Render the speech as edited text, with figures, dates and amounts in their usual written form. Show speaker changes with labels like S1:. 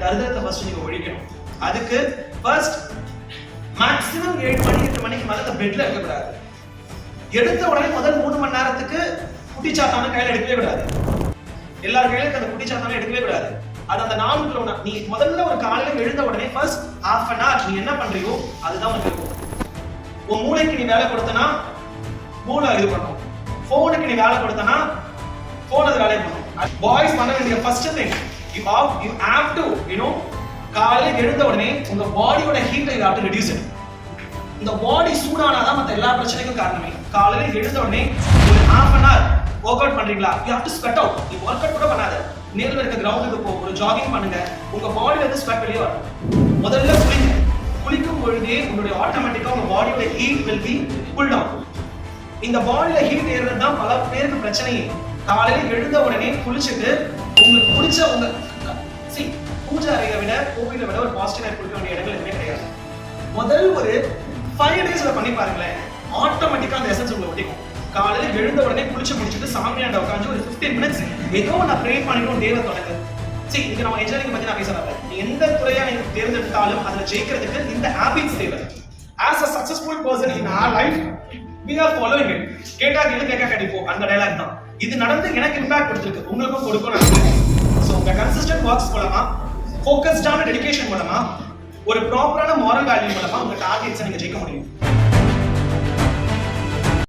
S1: தரித்திரத்தை first நீங்க ஒழிக்கணும். அதுக்கு ஃபர்ஸ்ட் மேக்ஸிமம் 7 மணி 8 மணிக்கு மேல அந்த பெட்ல இருக்கக்கூடாது. எடுத்த உடனே முதல் 3 மணி நேரத்துக்கு குட்டிச்சாத்தான கையில எடுக்கவே கூடாது. எல்லார் கையிலும் அந்த குட்டிச்சாத்தான எடுக்கவே கூடாது. அது அந்த நாளுக்குள்ள நீ முதல்ல ஒரு காலையில எழுந்த உடனே ஃபர்ஸ்ட் half an hour நீ என்ன பண்றியோ அதுதான் உனக்கு இருக்கும். உன் மூளைக்கு நீ வேலை கொடுத்தனா மூளை இது பண்ணும். போனுக்கு நீ வேலை கொடுத்தனா போன் அது வேலை பண்ணும். பாய்ஸ் பண்ண வேண்டிய first thing you have to காலையில எழுந்த உடனே உங்க பாடியோட ஹீட்டை you have to reduce it. இந்த பாடி சூடானாதான் மத்த எல்லா பிரச்சனைக்கும் காரணமே. காலையில எழுந்த உடனே ஒரு half an hour work out பண்றீங்களா, you have to sweat out. நீ work out கூட பண்ணாத, நேர்ல இருக்க கிரவுண்டுக்கு போ, ஒரு ஜாகிங் பண்ணுங்க, உங்க பாடியில இருந்து ஸ்வெட் வெளியே வரும். முதல்ல குளிங்க. குளிக்கும் பொழுதே உங்களுடைய ஆட்டோமேட்டிக்கா உங்க பாடியோட heat will be pulled down. இந்த பாடியில ஹீட் ஏறுறது தான் பல பேருக்கு பிரச்சனையே. காலையில எழுந்த உடனே குளிச்சுட்டு உங்களுக்கு பிடிச்ச உங்க பூஜை அறையை விட கோவிலை விட ஒரு பாசிட்டிவ் லைஃப் கொடுக்க வேண்டிய இடங்கள் எதுவுமே கிடையாது. முதல் ஒரு 5 டேஸ்ல பண்ணி பாருங்களேன், ஆட்டோமேட்டிக்கா அந்த எசன்ஸ் உங்களுக்கு ஒட்டிக்கும். காலையில எழுந்த உடனே குளிச்சு முடிச்சுட்டு சாமியாண்ட உட்காந்து ஒரு 15 மினிட்ஸ் ஏதோ நான் ப்ரே பண்ணிட்டு டேவை தொடங்க. இது நம்ம இன்ஜினியரிங் பத்தி நான் பேசல. நீ எந்த துறையா நீங்க தேர்ந்தெடுத்தாலும் அதுல ஜெயிக்கிறதுக்கு இந்த ஹாபிட்ஸ் தேவை. As a successful person in our life, we are following it. கேட்டா கேட்க கண்டிப்போம் அந்த டயலாக் தான். இது நடந்து எனக்கு இம்பாக்ட் கொடுத்திருக்கு, உங்களுக்கும் கொடுக்கும் நான். சோ உங்க கன்சிஸ்டன்ட் ஒர்க்ஸ் மூலமா, ஃபோக்கஸ்டான டெடிகேஷன் மூலமா, ஒரு ப்ராப்பரான மாரல் வேல்யூ மூலமா உங்க டார்கெட்ஸை நீங்க ஜெயிக்க முடியும்.